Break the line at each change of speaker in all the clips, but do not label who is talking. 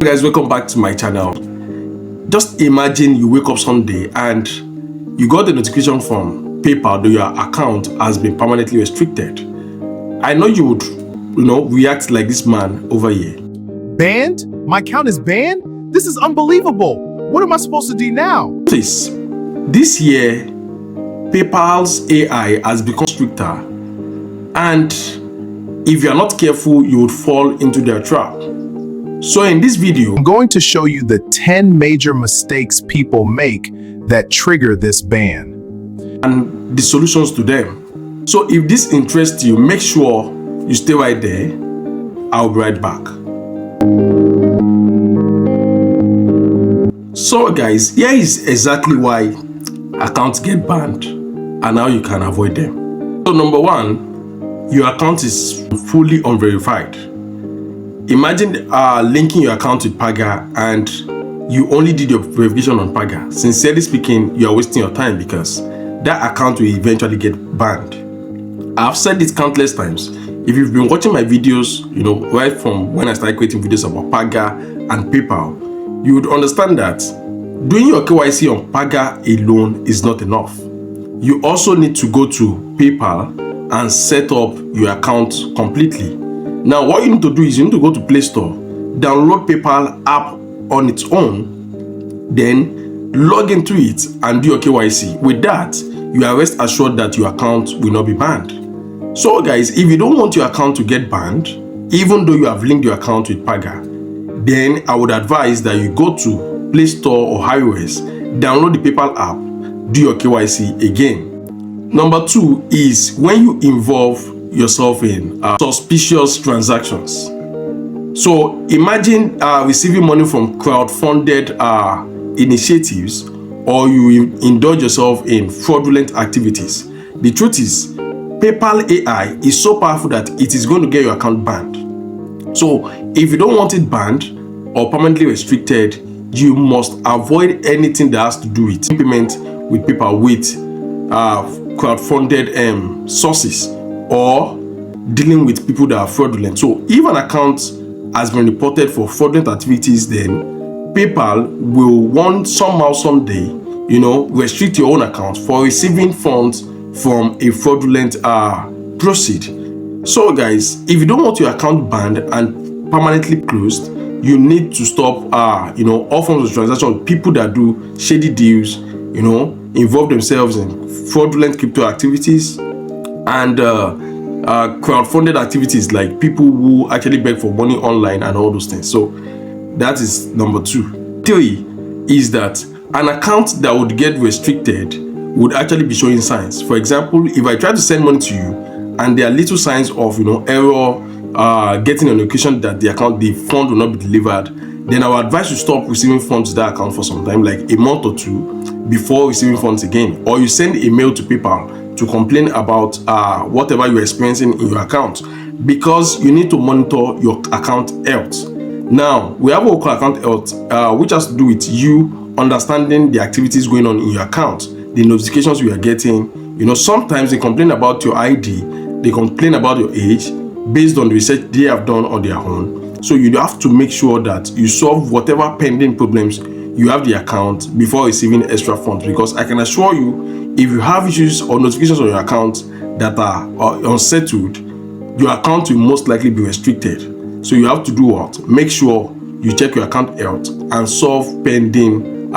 Hey guys, welcome back to my channel. Just imagine you wake up Sunday and you got a notification from PayPal that your account has been permanently restricted. I know you would, react like this man over here.
Banned? My account is banned? This is unbelievable. What am I supposed to do now?
Please, this year, PayPal's AI has become stricter, and if you are not careful, you would fall into their trap. So in this video,
I'm going to show you the 10 major mistakes people make that trigger this ban
and the solutions to them. So if this interests you, make sure you stay right there. I'll be right back. So guys, here is exactly why accounts get banned and how you can avoid them. So number one, your account is fully unverified. Imagine linking your account with Paga and you only did your verification on Paga. Sincerely speaking, you are wasting your time because that account will eventually get banned. I've said this countless times. If you've been watching my videos, right from when I started creating videos about Paga and PayPal, you would understand that doing your KYC on Paga alone is not enough. You also need to go to PayPal and set up your account completely. Now, what you need to do is you need to go to Play Store, download PayPal app on its own, then log into it and do your KYC. With that, you are rest assured that your account will not be banned. So guys, if you don't want your account to get banned, even though you have linked your account with Paga, then I would advise that you go to Play Store or iOS, download the PayPal app, do your KYC again. Number two is when you involve yourself in suspicious transactions. So imagine receiving money from crowdfunded initiatives, or you indulge yourself in fraudulent activities. The truth is, PayPal AI is so powerful that it is going to get your account banned. So if you don't want it banned or permanently restricted, you must avoid anything that has to do with payment with PayPal with crowdfunded sources or dealing with people that are fraudulent. So if an account has been reported for fraudulent activities, then PayPal will somehow someday restrict your own account for receiving funds from a fraudulent proceed. So guys, if you don't want your account banned and permanently closed, you need to stop all forms of transaction with people that do shady deals, involve themselves in fraudulent crypto activities and crowdfunded activities, like people who actually beg for money online and all those things. So that is number two. Three is that an account that would get restricted would actually be showing signs. For example, if I try to send money to you and there are little signs of error, getting a notification that the fund will not be delivered, then I would advise you stop receiving funds to that account for some time, like a month or two, before receiving funds again. Or you send a mail to PayPal to complain about whatever you're experiencing in your account, because you need to monitor your account health. Now, we have what we call account health, which has to do with you understanding the activities going on in your account, the notifications you are getting. Sometimes they complain about your ID, they complain about your age based on the research they have done on their own. So you have to make sure that you solve whatever pending problems you have the account before receiving extra funds, because I can assure you, if you have issues or notifications on your account that are unsettled, your account will most likely be restricted. So you have to do what? Make sure you check your account health and solve pending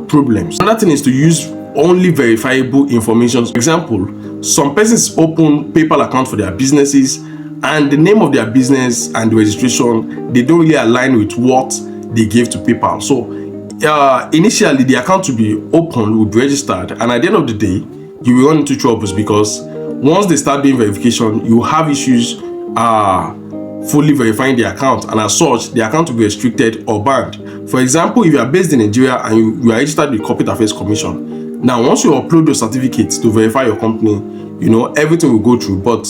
problems. Another thing is to use only verifiable information. For example, some persons open PayPal account for their businesses, and the name of their business and the registration, they don't really align with what they gave to PayPal. So initially the account will be opened, will be registered, and at the end of the day, you will run into troubles, because once they start doing verification, you have issues fully verifying the account, and as such, the account will be restricted or banned. For example, if you are based in Nigeria and you are registered with Corporate Affairs Commission, now once you upload your certificates to verify your company, everything will go through. But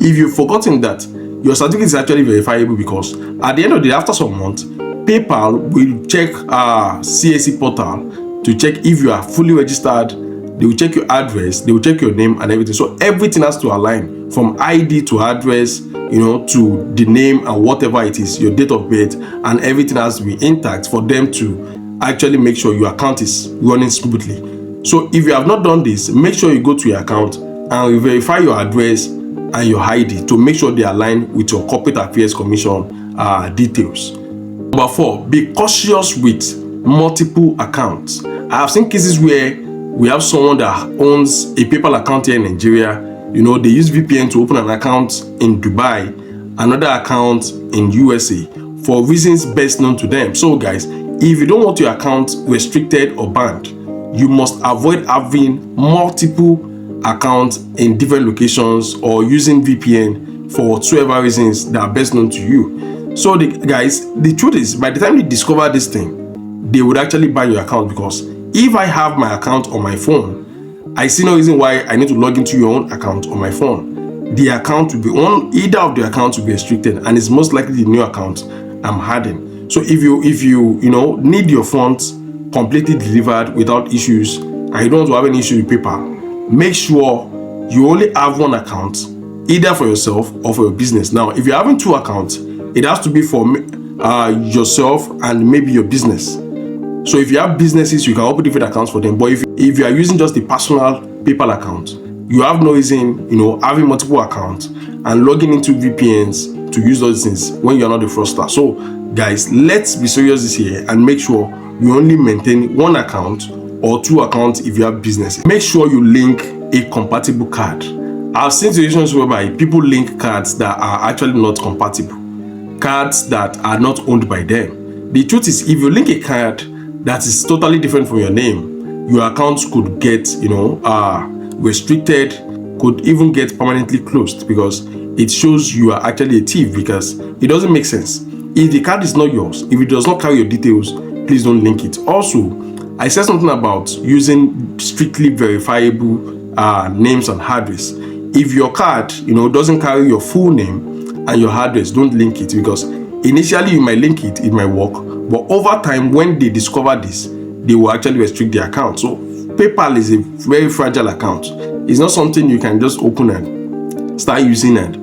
if you've forgotten that your certificate is actually verifiable, because at the end of the day, after some months, PayPal will check CAC portal to check if you are fully registered they will check your address, they will check your name and everything. So everything has to align, from ID to address, to the name and whatever it is, your date of birth, and everything has to be intact for them to actually make sure your account is running smoothly. So if you have not done this, make sure you go to your account and verify your address and your ID to make sure they align with your Corporate Affairs Commission details. Number 4, be cautious with multiple accounts. I have seen cases where we have someone that owns a PayPal account here in Nigeria. They use VPN to open an account in Dubai, another account in USA, for reasons best known to them. So guys, if you don't want your account restricted or banned, you must avoid having multiple accounts in different locations or using VPN for whatsoever reasons that are best known to you. So the truth is, by the time you discover this thing, they would actually ban your account, because if I have my account on my phone, I see no reason why I need to log into your own account on my phone. The account will be on, either of the accounts will be restricted, and it's most likely the new account I'm adding. So if you need your funds completely delivered without issues, and you don't want to have any issue with PayPal, make sure you only have one account, either for yourself or for your business. Now, if you're having two accounts, it has to be for yourself and maybe your business. So if you have businesses, you can open different accounts for them. But if you are using just the personal PayPal account, you have no reason, having multiple accounts and logging into VPNs to use those things when you're not a fraudster. So guys, let's be serious this year and make sure you only maintain one account or two accounts if you have business. Make sure you link a compatible card. I've seen situations whereby people link cards that are actually not compatible, cards that are not owned by them. The truth is, if you link a card that is totally different from your name, your accounts could get, restricted, could even get permanently closed, because it shows you are actually a thief, because it doesn't make sense. If the card is not yours, if it does not carry your details, please don't link it. Also, I said something about using strictly verifiable names and address. If your card, doesn't carry your full name and your address, don't link it, because initially you might link it, it might work, but over time, when they discover this, they will actually restrict the account. So PayPal is a very fragile account. It's not something you can just open and start using and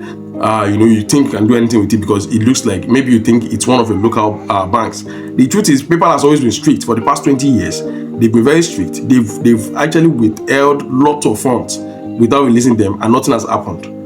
you think you can do anything with it because it looks like maybe you think it's one of your local banks. The truth is, PayPal has always been strict. For the past 20 years, they've been very strict. They've actually withheld lots of funds without releasing them, and nothing has happened.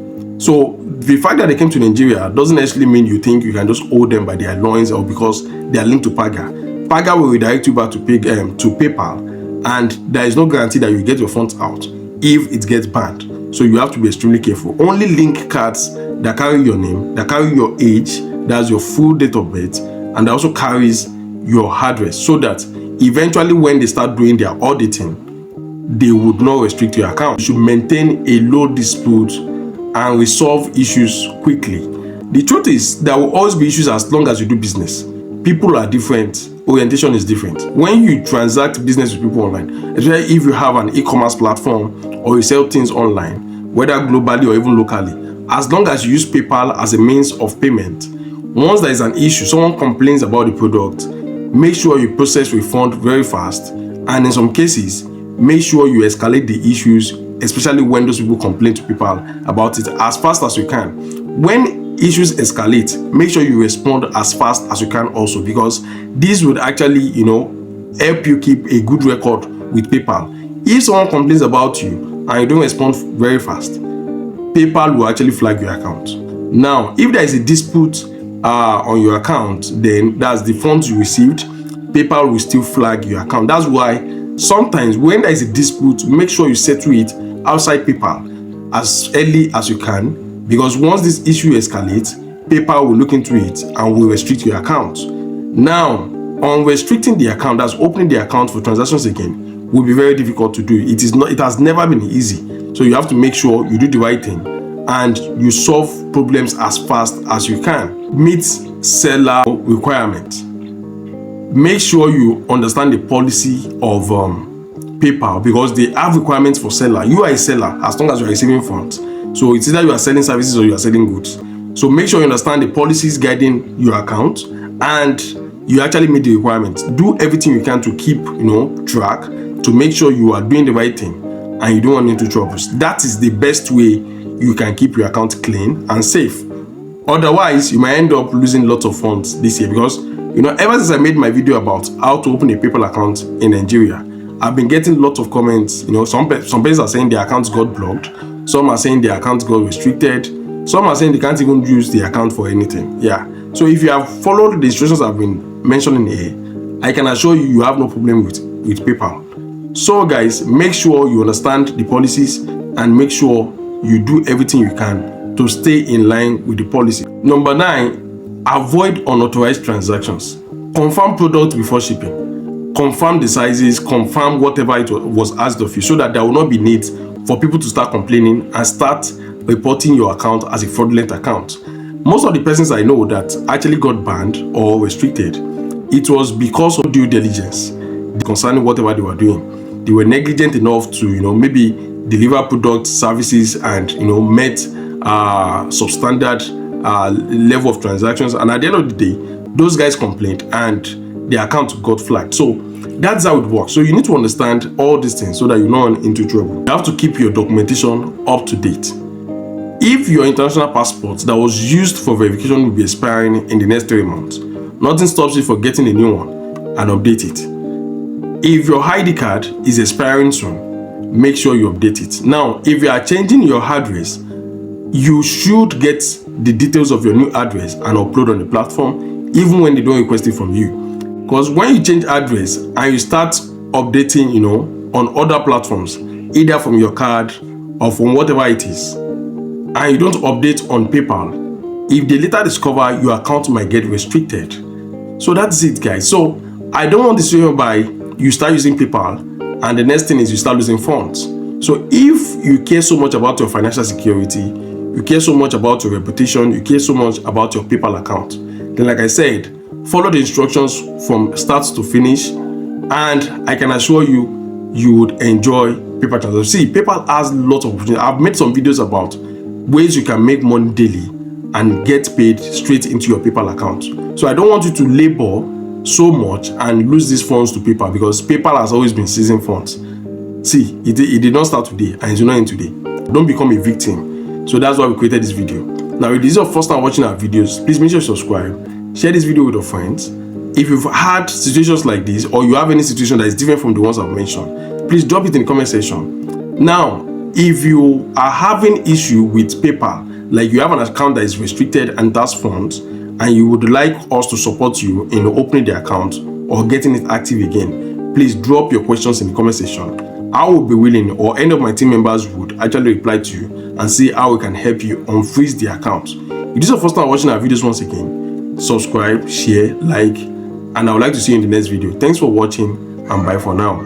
So the fact that they came to Nigeria doesn't actually mean you think you can just hold them by their loins or because they are linked to Paga. Paga will redirect you back to PayPal, and there is no guarantee that you get your funds out if it gets banned. So you have to be extremely careful. Only link cards that carry your name, that carry your age, that's your full date of birth, and that also carries your address, so that eventually when they start doing their auditing, they would not restrict your account. You should maintain a low dispute and resolve issues quickly. The truth is, there will always be issues as long as you do business. People are different, orientation is different. When you transact business with people online, especially if you have an e-commerce platform or you sell things online, whether globally or even locally, as long as you use PayPal as a means of payment, once there is an issue, someone complains about the product, make sure you process refund very fast, and in some cases, make sure you escalate the issues, especially when those people complain to PayPal about it, as fast as you can. When issues escalate, make sure you respond as fast as you can also, because this would actually, help you keep a good record with PayPal. If someone complains about you and you don't respond very fast, PayPal will actually flag your account. Now, if there is a dispute on your account, then that's the funds you received, PayPal will still flag your account. That's why sometimes when there is a dispute, make sure you settle it outside PayPal as early as you can, because once this issue escalates, PayPal will look into it and will restrict your account. Now, on restricting the account, that's opening the account for transactions again, will be very difficult to do. It has never been easy. So you have to make sure you do the right thing and you solve problems as fast as you can. Meet seller requirements. Make sure you understand the policy of PayPal, because they have requirements for seller. You are a seller as long as you are receiving funds. So it's either you are selling services or you are selling goods. So make sure you understand the policies guiding your account and you actually meet the requirements. Do everything you can to keep track, to make sure you are doing the right thing and you don't want into troubles. That is the best way you can keep your account clean and safe. Otherwise, you might end up losing lots of funds this year, because ever since I made my video about how to open a PayPal account in Nigeria, I've been getting lots of comments. Some persons are saying their accounts got blocked, some are saying their accounts got restricted, some are saying they can't even use the account for anything. Yeah, so if you have followed the instructions I've been mentioning here, I can assure you have no problem with PayPal. So guys, make sure you understand the policies and make sure you do everything you can to stay in line with the policy. Number 9, avoid unauthorized transactions. Confirm product before shipping. Confirm the sizes, confirm whatever it was asked of you, so that there will not be need for people to start complaining and start reporting your account as a fraudulent account. Most of the persons I know that actually got banned or restricted, it was because of due diligence concerning whatever they were doing. They were negligent enough to maybe deliver products, services, and met substandard level of transactions, and at the end of the day those guys complained and their account got flagged. So that's how it works. So you need to understand all these things so that you're not into trouble. You have to keep your documentation up to date. If your international passport that was used for verification will be expiring in the next 3 months, nothing stops you from getting a new one and update it. If your ID card is expiring soon, make sure you update it. Now, if you are changing your address, you should get the details of your new address and upload on the platform, even when they don't request it from you. Because when you change address and you start updating, on other platforms, either from your card or from whatever it is, and you don't update on PayPal, if they later discover, your account might get restricted. So that's it, guys. So I don't want this situation by you start using PayPal and the next thing is you start losing funds. So if you care so much about your financial security, you care so much about your reputation, you care so much about your PayPal account, then like I said, follow the instructions from start to finish, and I can assure you, you would enjoy PayPal transactions. See, PayPal has lots of opportunities. I've made some videos about ways you can make money daily and get paid straight into your PayPal account. So I don't want you to labor so much and lose these funds to PayPal, because PayPal has always been seizing funds. See, it did not start today and it's not in today. Don't become a victim. So that's why we created this video. Now, if this is your first time watching our videos, please make sure you subscribe, share this video with your friends. If you've had situations like this, or you have any situation that is different from the ones I've mentioned, please drop it in the comment section. Now, if you are having issue with PayPal, like you have an account that is restricted and that's funds, and you would like us to support you in opening the account or getting it active again, please drop your questions in the comment section. I will be willing, or any of my team members would actually reply to you and see how we can help you unfreeze the account. If this is your first time watching our videos, once again, subscribe, share, like, and I would like to see you in the next video. Thanks for watching, and bye for now.